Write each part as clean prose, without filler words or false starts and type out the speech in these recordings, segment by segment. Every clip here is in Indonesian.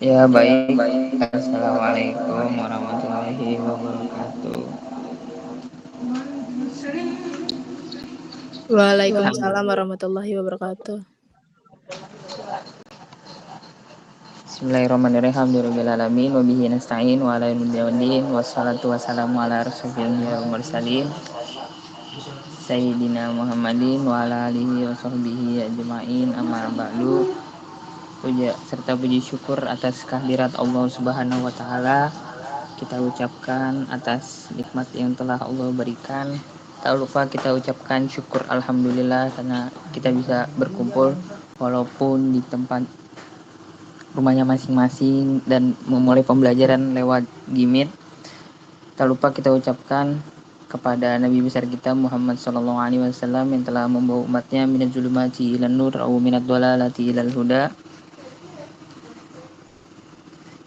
Ya baik, Assalamualaikum warahmatullahi wabarakatuh. Waalaikumsalam warahmatullahi wabarakatuh. Bismillahirrahmanirrahim. Alhamdulillahirabbil wa bihi nasta'in wa ala waddin wassalatu wassalamu ala rasulil mursalin Sayyidina Muhammadin wa ala alihi wa sahbihi ajma'in amma ba'du. Puja serta puji syukur atas kehadirat Allah Subhanahu wa taala kita ucapkan atas nikmat yang telah Allah berikan. Tak lupa kita ucapkan syukur alhamdulillah karena kita bisa berkumpul walaupun di tempat rumahnya masing-masing dan memulai pembelajaran lewat Gmeet. Tak lupa kita ucapkan kepada Nabi besar kita Muhammad SAW yang telah membawa umatnya minaz zulumati ilan nur au minad dhalalati ilal huda.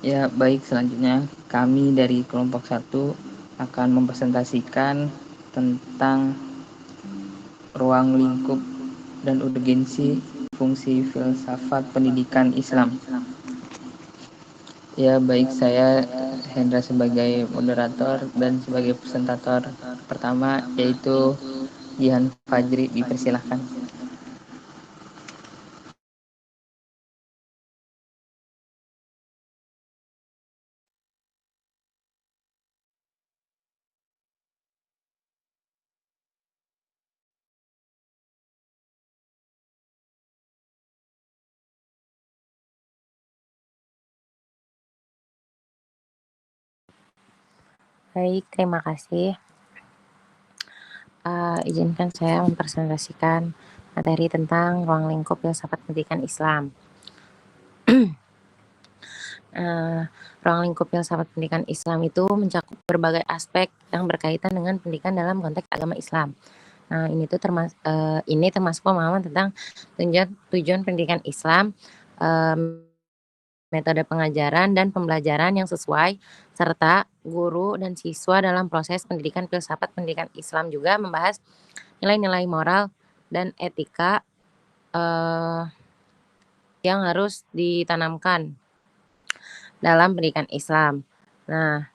Ya baik, selanjutnya kami dari kelompok 1 akan mempresentasikan tentang ruang lingkup dan urgensi fungsi filsafat pendidikan Islam. Ya baik, saya Hendra sebagai moderator dan sebagai presentator pertama yaitu Jihan Fajri, dipersilahkan. Baik, terima kasih. Izinkan saya mempresentasikan materi tentang ruang lingkup filsafat pendidikan Islam. Ruang lingkup filsafat pendidikan Islam itu mencakup berbagai aspek yang berkaitan dengan pendidikan dalam konteks agama Islam. Nah, ini termasuk pemahaman tentang tujuan pendidikan Islam, metode pengajaran dan pembelajaran yang sesuai, serta guru dan siswa dalam proses pendidikan filsafat pendidikan Islam juga membahas nilai-nilai moral dan etika yang harus ditanamkan dalam pendidikan Islam. Nah,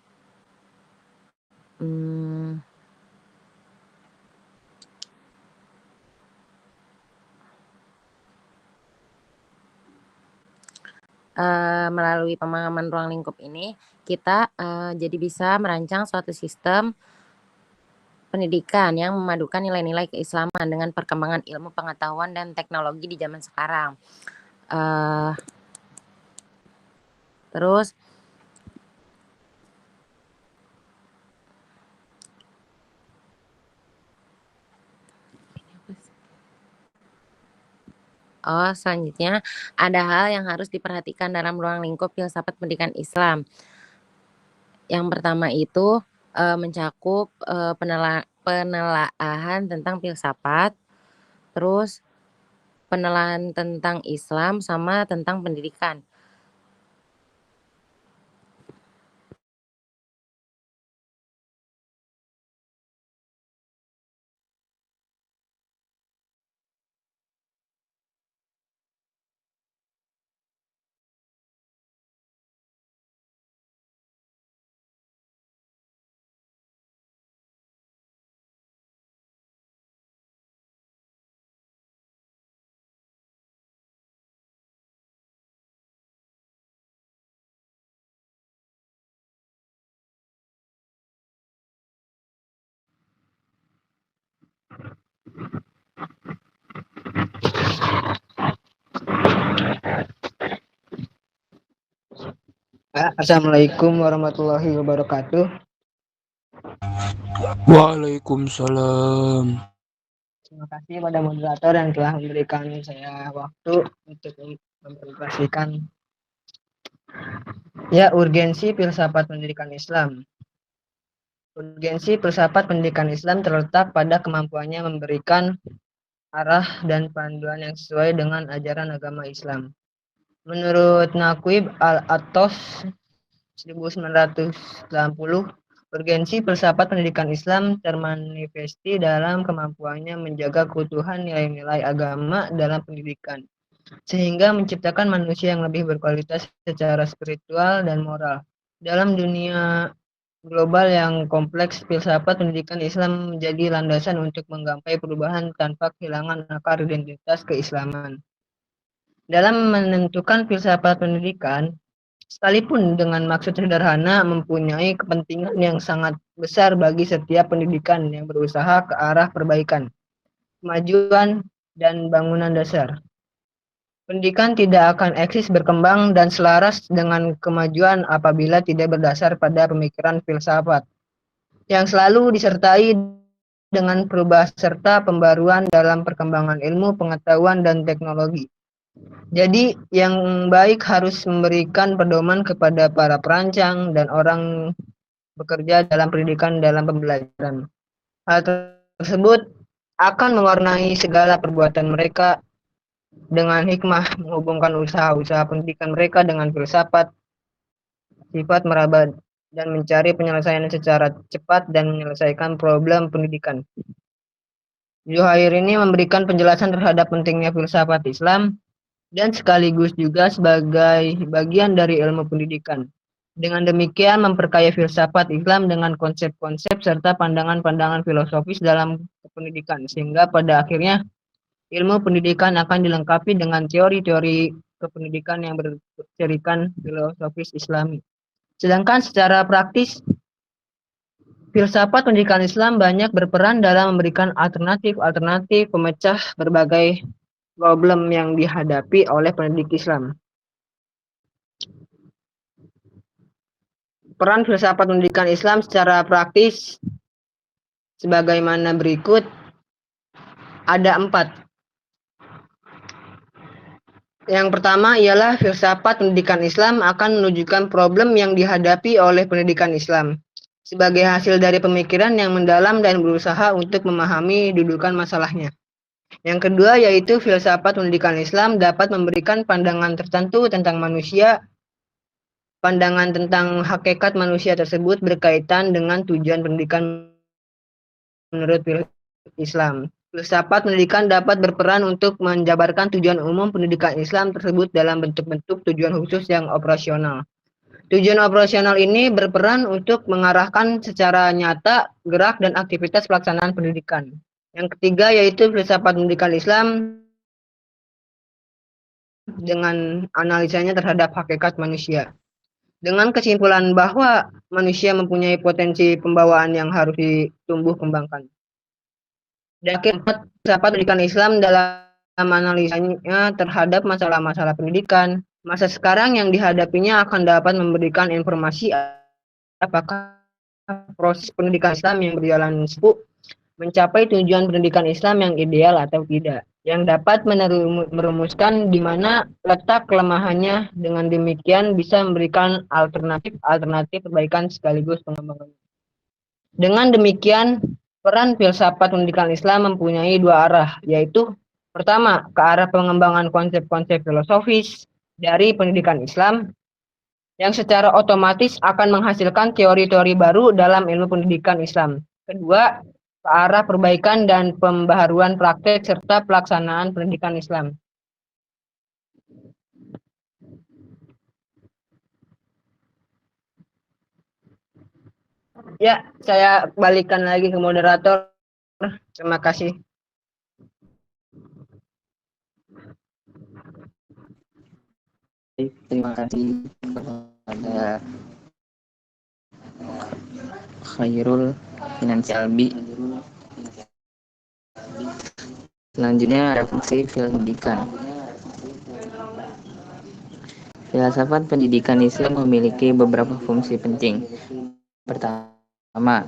melalui pemahaman ruang lingkup ini, kita jadi bisa merancang suatu sistem pendidikan yang memadukan nilai-nilai keislaman dengan perkembangan ilmu pengetahuan dan teknologi di zaman sekarang. Terus selanjutnya ada hal yang harus diperhatikan dalam ruang lingkup filsafat pendidikan Islam. Yang pertama itu mencakup penelaahan tentang filsafat, terus penelaahan tentang Islam sama tentang pendidikan. Assalamualaikum warahmatullahi wabarakatuh. Waalaikumsalam. Terima kasih pada moderator yang telah memberikan saya waktu untuk mempresentasikan urgensi filsafat pendidikan Islam. Urgensi filsafat pendidikan Islam terletak pada kemampuannya memberikan arah dan panduan yang sesuai dengan ajaran agama Islam. Menurut Naqib al-Attos 1980, urgensi filsafat pendidikan Islam termanifesti dalam kemampuannya menjaga keutuhan nilai-nilai agama dalam pendidikan. sehingga menciptakan manusia yang lebih berkualitas secara spiritual dan moral. Dalam dunia global yang kompleks, filsafat pendidikan Islam menjadi landasan untuk menggapai perubahan tanpa kehilangan akar identitas keislaman. Dalam menentukan filsafat pendidikan, sekalipun dengan maksud sederhana, mempunyai kepentingan yang sangat besar bagi setiap pendidikan yang berusaha ke arah perbaikan, kemajuan, dan bangunan dasar. Pendidikan tidak akan eksis, berkembang, dan selaras dengan kemajuan apabila tidak berdasar pada pemikiran filsafat yang selalu disertai dengan perubahan serta pembaruan dalam perkembangan ilmu, pengetahuan, dan teknologi. Jadi, yang baik harus memberikan pedoman kepada para perancang dan orang bekerja dalam pendidikan dalam pembelajaran. Hal tersebut akan mewarnai segala perbuatan mereka dengan hikmah, menghubungkan usaha-usaha pendidikan mereka dengan filsafat, sifat meraba, dan mencari penyelesaian secara cepat dan menyelesaikan problem pendidikan. Zuhair ini memberikan penjelasan terhadap pentingnya filsafat Islam dan sekaligus juga sebagai bagian dari ilmu pendidikan. Dengan demikian memperkaya filsafat Islam dengan konsep-konsep serta pandangan-pandangan filosofis dalam pendidikan, sehingga pada akhirnya ilmu pendidikan akan dilengkapi dengan teori-teori kependidikan yang bercirikan filosofis Islami. Sedangkan secara praktis, filsafat pendidikan Islam banyak berperan dalam memberikan alternatif-alternatif pemecah berbagai problem yang dihadapi oleh pendidik Islam. Peran filsafat pendidikan Islam secara praktis sebagaimana berikut, ada 4. Yang pertama ialah filsafat pendidikan Islam akan menunjukkan problem yang dihadapi oleh pendidikan Islam sebagai hasil dari pemikiran yang mendalam dan berusaha untuk memahami dudukan masalahnya. Yang kedua yaitu filsafat pendidikan Islam dapat memberikan pandangan tertentu tentang manusia. Pandangan tentang hakikat manusia tersebut berkaitan dengan tujuan pendidikan menurut Islam. Filsafat pendidikan dapat berperan untuk menjabarkan tujuan umum pendidikan Islam tersebut dalam bentuk-bentuk tujuan khusus yang operasional. Tujuan operasional ini berperan untuk mengarahkan secara nyata gerak dan aktivitas pelaksanaan pendidikan. Yang ketiga yaitu filsafat pendidikan Islam dengan analisanya terhadap hakikat manusia. Dengan kesimpulan bahwa manusia mempunyai potensi pembawaan yang harus ditumbuh kembangkan. Dan akhirnya filsafat pendidikan Islam dalam analisanya terhadap masalah-masalah pendidikan masa sekarang yang dihadapinya akan dapat memberikan informasi apakah proses pendidikan Islam yang berjalan sepuh mencapai tujuan pendidikan Islam yang ideal atau tidak, yang dapat merumuskan di mana letak kelemahannya, dengan demikian bisa memberikan alternatif perbaikan sekaligus pengembangan. Dengan demikian, peran filsafat pendidikan Islam mempunyai 2 arah, yaitu pertama, ke arah pengembangan konsep-konsep filosofis dari pendidikan Islam, yang secara otomatis akan menghasilkan teori-teori baru dalam ilmu pendidikan Islam. Kedua, ke arah perbaikan dan pembaharuan praktek serta pelaksanaan pendidikan Islam. Ya, saya balikan lagi ke moderator. Terima kasih. Terima kasih kepada Khairul Finansialbi. Selanjutnya ada fungsi pendidikan. Filsafat pendidikan Islam memiliki beberapa fungsi penting. Pertama,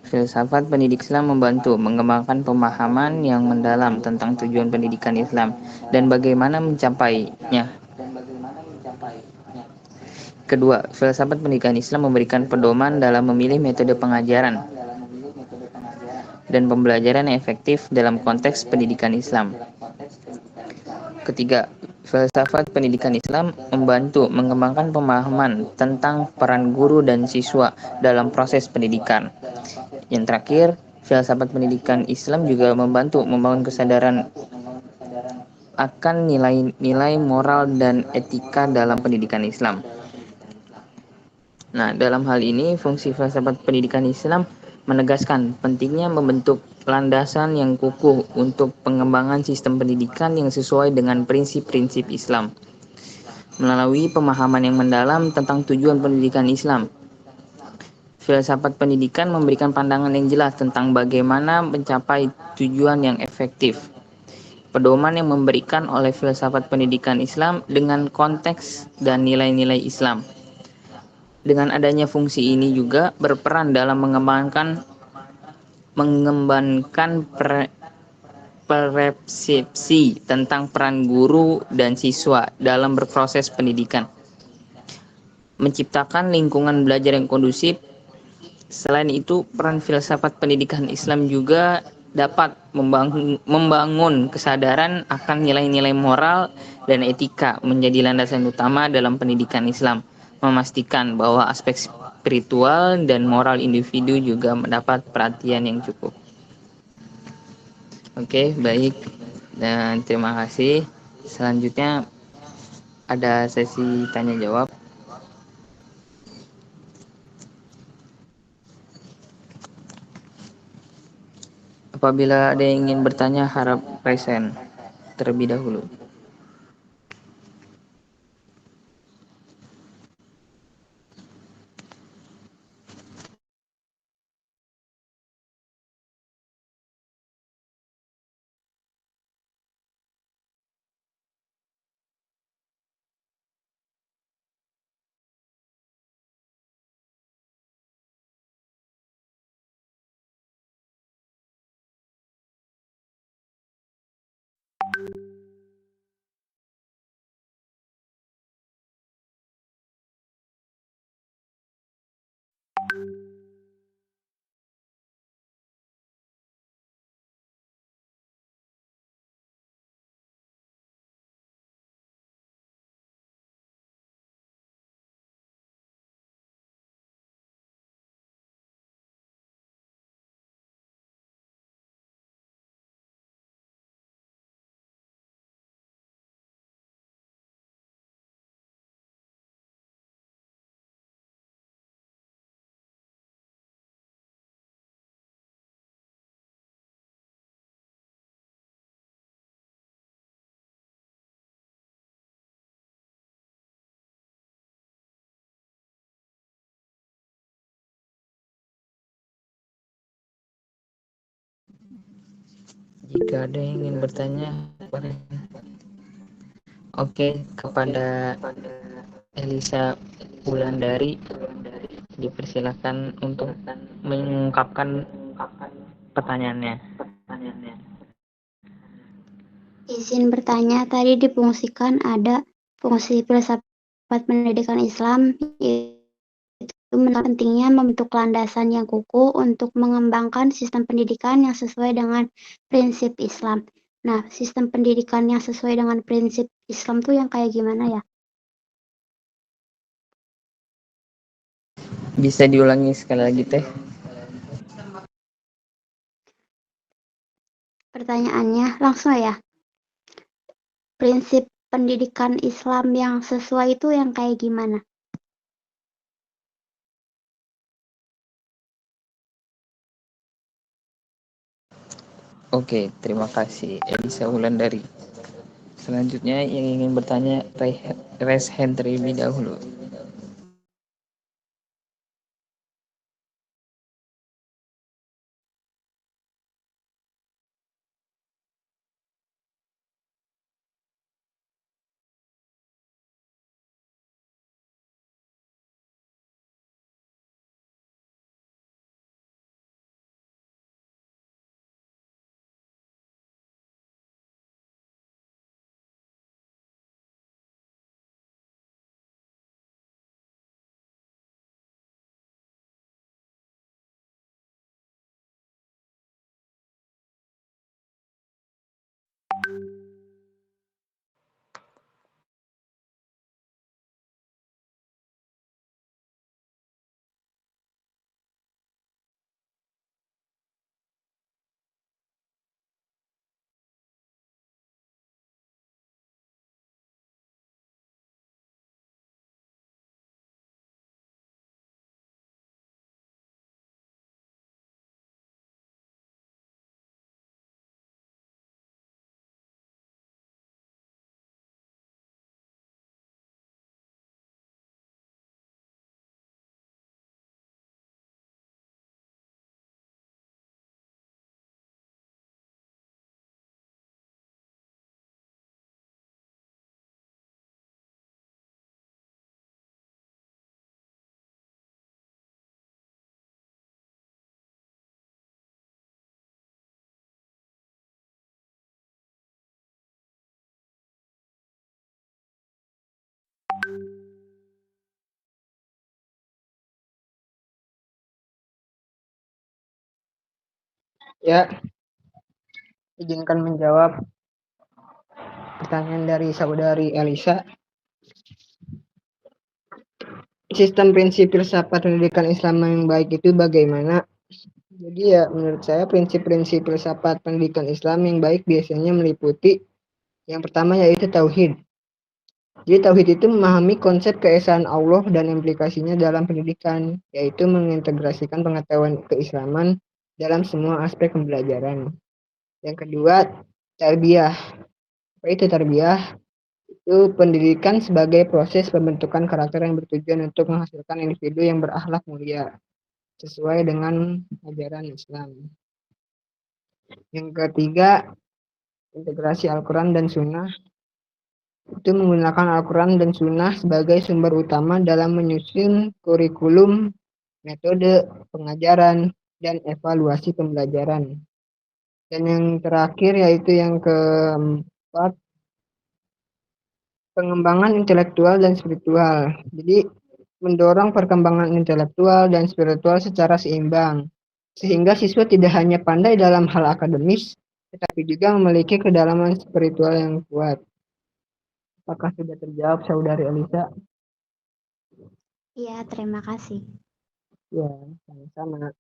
filsafat pendidik Islam membantu mengembangkan pemahaman yang mendalam tentang tujuan pendidikan Islam dan bagaimana mencapainya. Kedua, filsafat pendidikan Islam memberikan pedoman dalam memilih metode pengajaran dan pembelajaran yang efektif dalam konteks pendidikan Islam. Ketiga, filsafat pendidikan Islam membantu mengembangkan pemahaman tentang peran guru dan siswa dalam proses pendidikan. Yang terakhir, filsafat pendidikan Islam juga membantu membangun kesadaran akan nilai-nilai moral dan etika dalam pendidikan Islam. Nah, dalam hal ini fungsi filsafat pendidikan Islam menegaskan pentingnya membentuk landasan yang kukuh untuk pengembangan sistem pendidikan yang sesuai dengan prinsip-prinsip Islam. Melalui pemahaman yang mendalam tentang tujuan pendidikan Islam, filsafat pendidikan memberikan pandangan yang jelas tentang bagaimana mencapai tujuan yang efektif. Pedoman yang memberikan oleh filsafat pendidikan Islam dengan konteks dan nilai-nilai Islam. Dengan adanya fungsi ini juga berperan dalam mengembangkan persepsi tentang peran guru dan siswa dalam berproses pendidikan, menciptakan lingkungan belajar yang kondusif. Selain itu, peran filsafat pendidikan Islam juga dapat membangun kesadaran akan nilai-nilai moral dan etika menjadi landasan utama dalam pendidikan Islam, memastikan bahwa aspek spiritual dan moral individu juga mendapat perhatian yang cukup. Oke, baik. Dan terima kasih. Selanjutnya ada sesi tanya jawab. Apabila ada yang ingin bertanya, harap present terlebih dahulu. Jika ada yang ingin bertanya, boleh. Oke, kepada Elisa Wulandari dipersilakan untuk mengungkapkan pertanyaannya. Izin bertanya, tadi difungsikan ada fungsi filsafat pendidikan Islam, yaitu pentingnya membentuk landasan yang kukuh untuk mengembangkan sistem pendidikan yang sesuai dengan prinsip Islam. Nah, sistem pendidikan yang sesuai dengan prinsip Islam tuh yang kayak gimana ya? Bisa diulangi sekali lagi, Teh? Pertanyaannya langsung ya. Prinsip pendidikan Islam yang sesuai itu yang kayak gimana? Oke, terima kasih Elisa Wulandari. Selanjutnya yang ingin bertanya, raise hand terlebih dahulu. Ya, izinkan menjawab pertanyaan dari saudari Elisa. Sistem prinsip filsafat pendidikan Islam yang baik itu bagaimana? Jadi ya menurut saya prinsip-prinsip filsafat pendidikan Islam yang baik biasanya meliputi yang pertama yaitu tauhid. Jadi tauhid itu memahami konsep keesaan Allah dan implikasinya dalam pendidikan, yaitu mengintegrasikan pengetahuan keislaman dalam semua aspek pembelajaran. Yang kedua, tarbiyah. Apa itu tarbiyah? Itu pendidikan sebagai proses pembentukan karakter yang bertujuan untuk menghasilkan individu yang berakhlak mulia sesuai dengan ajaran Islam. Yang ketiga, integrasi Al-Quran dan Sunnah. Itu menggunakan Al-Quran dan Sunnah sebagai sumber utama dalam menyusun kurikulum, metode pengajaran, dan evaluasi pembelajaran. Dan yang terakhir yaitu yang keempat, pengembangan intelektual dan spiritual. Jadi mendorong perkembangan intelektual dan spiritual secara seimbang, sehingga siswa tidak hanya pandai dalam hal akademis, tetapi juga memiliki kedalaman spiritual yang kuat. Apakah sudah terjawab, Saudari Elisa? Iya, terima kasih. Ya, sama-sama.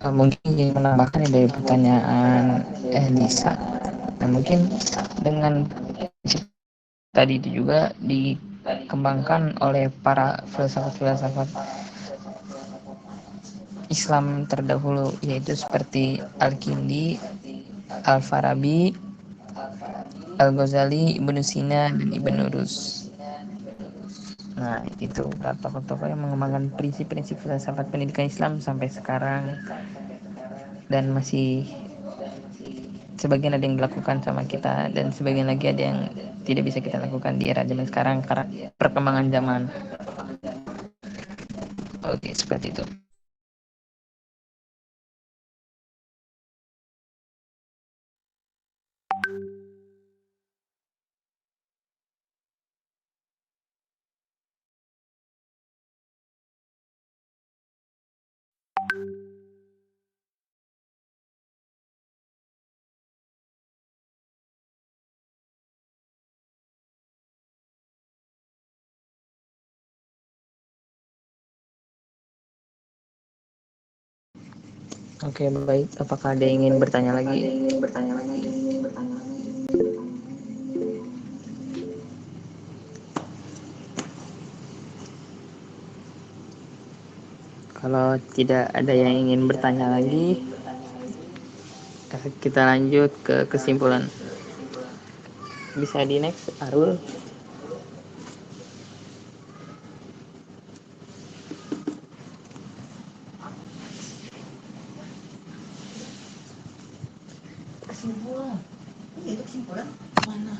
Mungkin ingin menambahkan dari pertanyaan Elisa. Nah, mungkin dengan tadi itu juga dikembangkan oleh para filsafat-filsafat Islam terdahulu, yaitu seperti Al-Kindi, Al-Farabi, Al-Ghazali, Ibnu Sina, dan Ibnu Rus. Nah, itu tokoh-tokoh yang mengembangkan prinsip-prinsip filsafat pendidikan Islam sampai sekarang, dan masih sebagian ada yang dilakukan sama kita dan sebagian lagi ada yang tidak bisa kita lakukan di era zaman sekarang karena perkembangan zaman. Oke, seperti itu. Oke, baik. Apakah ada yang ingin bertanya lagi? Kalau tidak ada yang ingin bertanya lagi, kita lanjut ke kesimpulan. Bisa di next, Arul. Kesimpulan. Itu kesimpulan mana?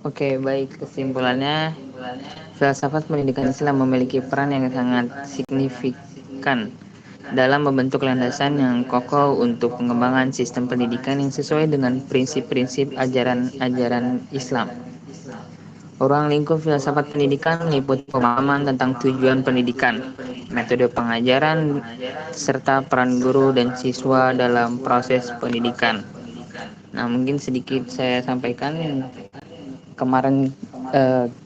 Oke, baik. Kesimpulannya, filsafat pendidikan Islam memiliki peran yang sangat signifikan dalam membentuk landasan yang kokoh untuk pengembangan sistem pendidikan yang sesuai dengan prinsip-prinsip ajaran-ajaran Islam. Ruang lingkup filsafat pendidikan meliputi pemahaman tentang tujuan pendidikan, metode pengajaran, serta peran guru dan siswa dalam proses pendidikan. Nah, mungkin sedikit saya sampaikan. Kemarin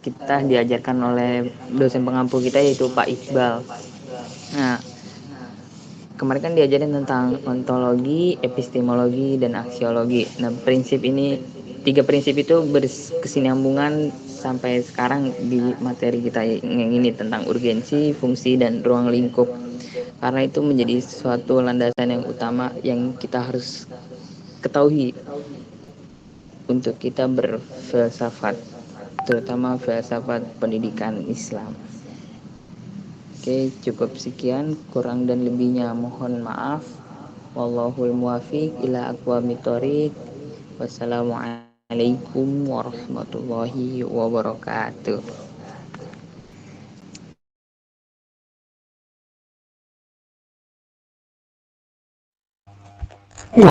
kita diajarkan oleh dosen pengampu kita yaitu Pak Iqbal. Nah, kemarin kan diajarin tentang ontologi, epistemologi, dan aksiologi. Nah, tiga prinsip itu berkesinambungan sampai sekarang di materi kita yang ini tentang urgensi, fungsi, dan ruang lingkup. Karena itu menjadi suatu landasan yang utama yang kita harus ketahui untuk kita berfilsafat, terutama filsafat pendidikan Islam. Oke, cukup sekian, kurang dan lebihnya mohon maaf. Wallahul muwaffiq ila aqwamit thoriq. Wassalamualaikum warahmatullahi wabarakatuh.